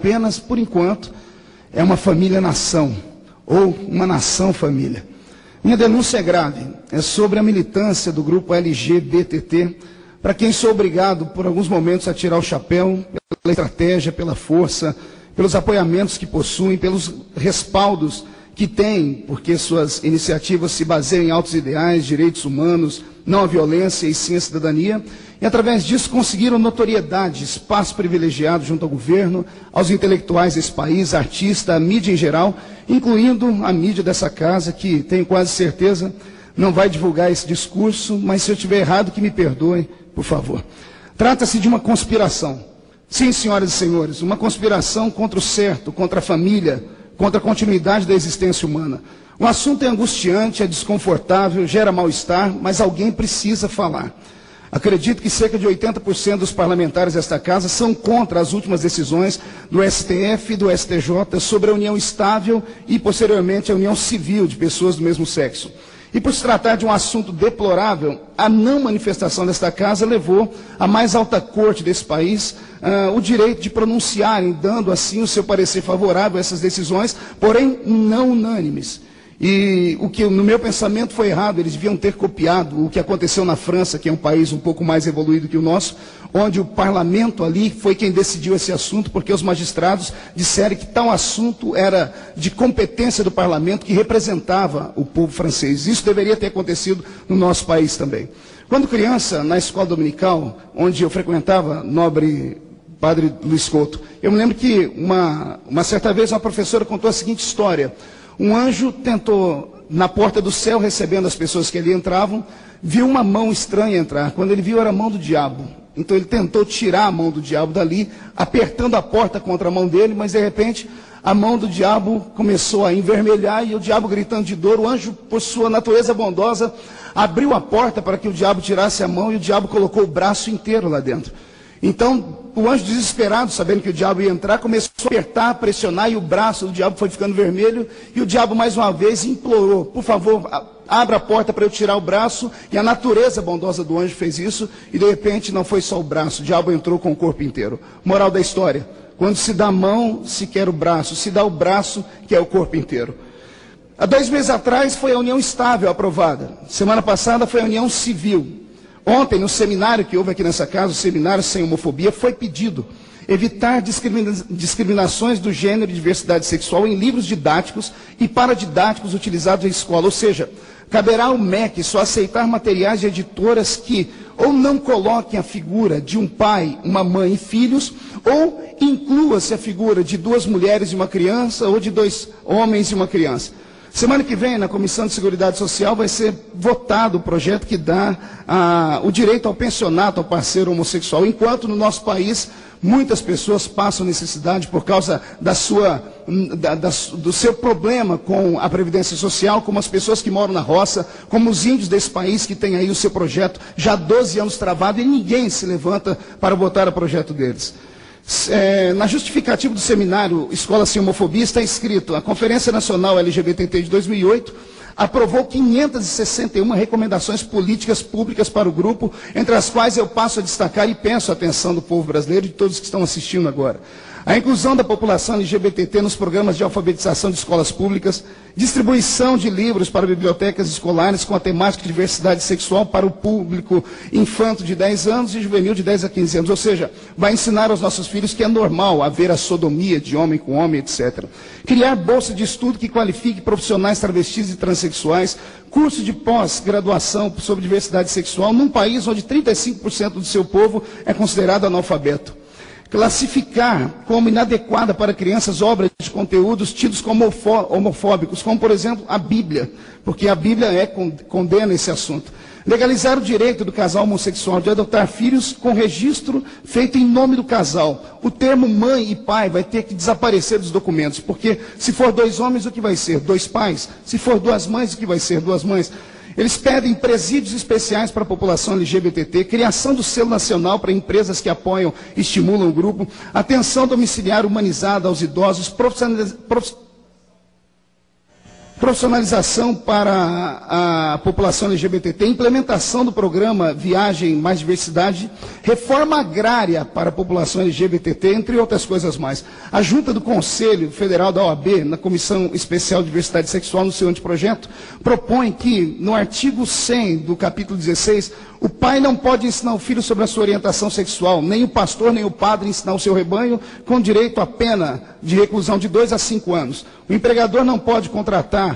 apenas, por enquanto, é uma família-nação, ou uma nação-família. Minha denúncia é grave, é sobre a militância do grupo LGBTT, para quem sou obrigado, por alguns momentos, a tirar o chapéu, pela estratégia, pela força, pelos apoiamentos que possuem, pelos respaldos que têm, porque suas iniciativas se baseiam em altos ideais, direitos humanos, não a violência e sim a cidadania, e através disso conseguiram notoriedade, espaço privilegiado junto ao governo, aos intelectuais desse país, artistas, a mídia em geral, incluindo a mídia dessa casa, que tenho quase certeza não vai divulgar esse discurso, mas se eu estiver errado, que me perdoe, por favor. Trata-se de uma conspiração. Sim, senhoras e senhores, uma conspiração contra o certo, contra a família, contra a continuidade da existência humana. O assunto é angustiante, é desconfortável, gera mal-estar, mas alguém precisa falar. Acredito que cerca de 80% dos parlamentares desta casa são contra as últimas decisões do STF e do STJ sobre a união estável e, posteriormente, a união civil de pessoas do mesmo sexo. E por se tratar de um assunto deplorável, a não manifestação desta casa levou a mais alta corte desse país o direito de pronunciarem, dando assim o seu parecer favorável a essas decisões, porém não unânimes. E o que no meu pensamento foi errado, eles deviam ter copiado o que aconteceu na França, que é um país um pouco mais evoluído que o nosso, onde o parlamento ali foi quem decidiu esse assunto, porque os magistrados disseram que tal assunto era de competência do parlamento, que representava o povo francês. Isso deveria ter acontecido no nosso país também. Quando criança, na escola dominical, onde eu frequentava, nobre padre Luiz Couto, eu me lembro que uma certa vez uma professora contou a seguinte história. Um anjo tentou, na porta do céu, recebendo as pessoas que ali entravam, viu uma mão estranha entrar. Quando ele viu, era a mão do diabo. Então ele tentou tirar a mão do diabo dali, apertando a porta contra a mão dele, mas de repente a mão do diabo começou a envermelhar e o diabo gritando de dor. O anjo, por sua natureza bondosa, abriu a porta para que o diabo tirasse a mão e o diabo colocou o braço inteiro lá dentro. Então, o anjo desesperado, sabendo que o diabo ia entrar, começou a apertar, pressionar, e o braço do diabo foi ficando vermelho, e o diabo mais uma vez implorou, por favor, abra a porta para eu tirar o braço, e a natureza bondosa do anjo fez isso, e de repente não foi só o braço, o diabo entrou com o corpo inteiro. Moral da história, quando se dá a mão, se quer o braço, se dá o braço, quer o corpo inteiro. Há 2 meses atrás foi a união estável aprovada, semana passada foi a união civil. Ontem, no seminário que houve aqui nessa casa, o seminário sem homofobia, foi pedido evitar discriminações do gênero e diversidade sexual em livros didáticos e paradidáticos utilizados em escola. Ou seja, caberá ao MEC só aceitar materiais de editoras que ou não coloquem a figura de um pai, uma mãe e filhos, ou inclua-se a figura de 2 mulheres e uma criança, ou de 2 homens e uma criança. Semana que vem, na Comissão de Seguridade Social, vai ser votado o projeto que dá o direito ao pensionato ao parceiro homossexual, enquanto no nosso país muitas pessoas passam necessidade por causa do seu problema com a Previdência Social, como as pessoas que moram na roça, como os índios desse país que têm aí o seu projeto já há 12 anos travado e ninguém se levanta para votar o projeto deles. Na justificativa do seminário Escola Sem Homofobia está escrito: a Conferência Nacional LGBTT de 2008 aprovou 561 recomendações políticas públicas para o grupo, entre as quais eu passo a destacar e penso a atenção do povo brasileiro e de todos que estão assistindo agora. A inclusão da população LGBT nos programas de alfabetização de escolas públicas, distribuição de livros para bibliotecas escolares com a temática de diversidade sexual para o público infanto de 10 anos e juvenil de 10 a 15 anos. Ou seja, vai ensinar aos nossos filhos que é normal haver a sodomia de homem com homem, etc. Criar bolsa de estudo que qualifique profissionais travestis e transexuais, curso de pós-graduação sobre diversidade sexual num país onde 35% do seu povo é considerado analfabeto. Classificar como inadequada para crianças obras de conteúdos tidos como homofóbicos, como, por exemplo, a Bíblia, porque a Bíblia condena esse assunto. Legalizar o direito do casal homossexual de adotar filhos com registro feito em nome do casal. O termo mãe e pai vai ter que desaparecer dos documentos, porque se for 2 homens, o que vai ser? 2 pais. Se for 2 mães, o que vai ser? 2 mães. Eles pedem presídios especiais para a população LGBT, criação do selo nacional para empresas que apoiam e estimulam o grupo, atenção domiciliar humanizada aos idosos, Profissionalização para a população LGBT, implementação do programa Viagem Mais Diversidade, reforma agrária para a população LGBT, entre outras coisas mais. A Junta do Conselho Federal da OAB, na Comissão Especial de Diversidade Sexual, no seu anteprojeto, propõe que, no artigo 100 do capítulo 16, o pai não pode ensinar o filho sobre a sua orientação sexual, nem o pastor, nem o padre ensinar o seu rebanho, com direito à pena de reclusão de 2 a 5 anos. O empregador não pode contratar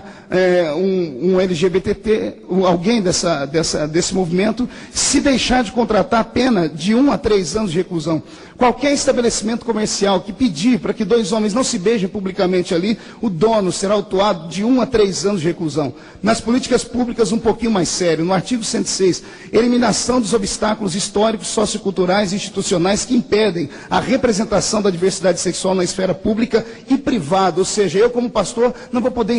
um LGBT, alguém desse movimento, se deixar de contratar, a pena de 1 a 3 anos de reclusão. Qualquer estabelecimento comercial que pedir para que 2 homens não se beijem publicamente ali, o dono será autuado de 1 a 3 anos de reclusão. Nas políticas públicas, um pouquinho mais sério, no artigo 106, eliminação dos obstáculos históricos, socioculturais e institucionais que impedem a representação da diversidade sexual na esfera pública e privada. Ou seja, eu como pastor não vou poder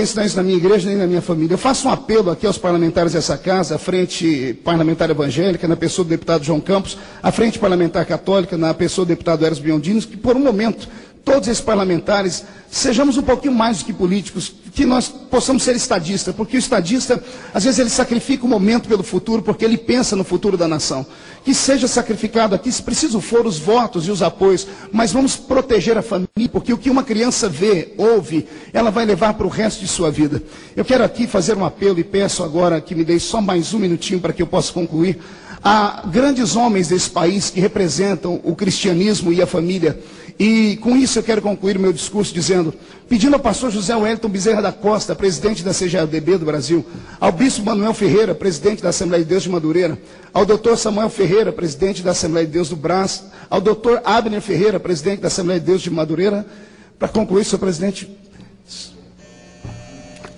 ensinar isso na minha igreja nem na minha família. Eu faço um apelo aqui aos parlamentares dessa casa, a Frente Parlamentar Evangélica, na pessoa do deputado João Campos, a Frente Parlamentar Católica, na pessoa do deputado Eros Biondini, que por um momento, todos esses parlamentares, sejamos um pouquinho mais do que políticos, que nós possamos ser estadistas, porque o estadista, às vezes ele sacrifica o momento pelo futuro, porque ele pensa no futuro da nação. Que seja sacrificado aqui, se preciso for, os votos e os apoios, mas vamos proteger a família, porque o que uma criança vê, ouve, ela vai levar para o resto de sua vida. Eu quero aqui fazer um apelo e peço agora que me dê só mais um minutinho para que eu possa concluir. Há grandes homens desse país que representam o cristianismo e a família. E com isso eu quero concluir o meu discurso dizendo, pedindo ao pastor José Wellington Bezerra da Costa, presidente da CGADB do Brasil, ao bispo Manuel Ferreira, presidente da Assembleia de Deus de Madureira, ao doutor Samuel Ferreira, presidente da Assembleia de Deus do Brás, ao doutor Abner Ferreira, presidente da Assembleia de Deus de Madureira, para concluir, senhor presidente,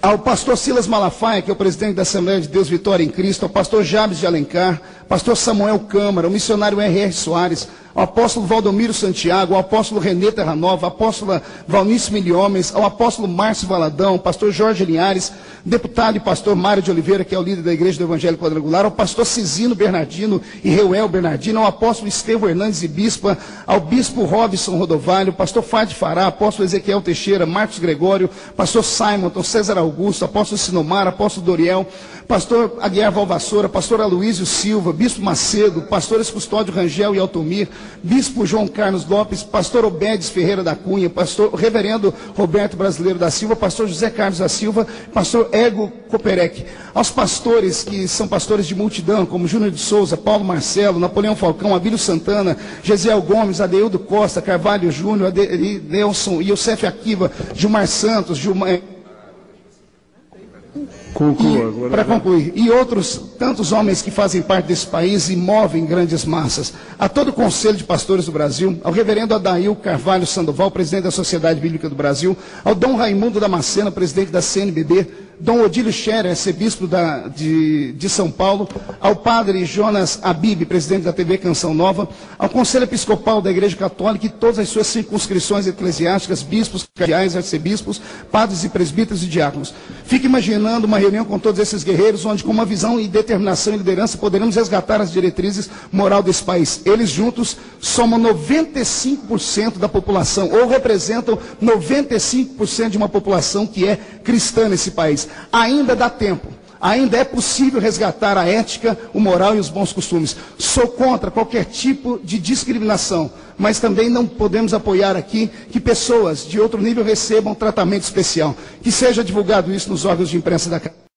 ao pastor Silas Malafaia, que é o presidente da Assembleia de Deus Vitória em Cristo, ao pastor Jabes de Alencar, pastor Samuel Câmara, o missionário R.R. Soares, ao apóstolo Valdomiro Santiago, ao apóstolo Renê Terranova, à apóstola Valnice Milhomens, ao apóstolo Márcio Valadão, ao pastor Jorge Linhares, deputado e pastor Mário de Oliveira, que é o líder da Igreja do Evangelho Quadrangular, ao pastor Cisino Bernardino e Reuel Bernardino, ao apóstolo Estevão Hernandes e Bispa, ao bispo Robson Rodovalho, pastor Fade Fará, apóstolo Ezequiel Teixeira, Marcos Gregório, pastor Simonton, César Augusto, apóstolo Sinomar, apóstolo Doriel, pastor Aguiar Valvassoura, pastor Aloísio Silva, bispo Macedo, pastores Custódio Rangel e Altomir, bispo João Carlos Lopes, pastor Obedes Ferreira da Cunha, pastor reverendo Roberto Brasileiro da Silva, pastor José Carlos da Silva, pastor Ego Coperec, aos pastores que são pastores de multidão, como Júnior de Souza, Paulo Marcelo, Napoleão Falcão, Abílio Santana, Gesiel Gomes, Adeildo Costa, Carvalho Júnior, Nelson, Youssef Akiva, Gilmar Santos, para concluir, e outros tantos homens que fazem parte desse país e movem grandes massas, a todo o Conselho de Pastores do Brasil, ao reverendo Adail Carvalho Sandoval, presidente da Sociedade Bíblica do Brasil, ao Dom Raimundo Damasceno, presidente da CNBB, Dom Odílio Scherer, arcebispo de São Paulo, ao padre Jonas Abib, presidente da TV Canção Nova, ao Conselho Episcopal da Igreja Católica e todas as suas circunscrições eclesiásticas, bispos, cardeais, arcebispos, padres e presbíteros e diáconos. Fique imaginando uma reunião com todos esses guerreiros, onde com uma visão e determinação e liderança poderemos resgatar as diretrizes moral desse país. Eles juntos somam 95% da população, ou representam 95% de uma população que é cristã nesse país. Ainda dá tempo, ainda é possível resgatar a ética, o moral e os bons costumes. Sou contra qualquer tipo de discriminação, mas também não podemos apoiar aqui que pessoas de outro nível recebam tratamento especial. Que seja divulgado isso nos órgãos de imprensa da casa.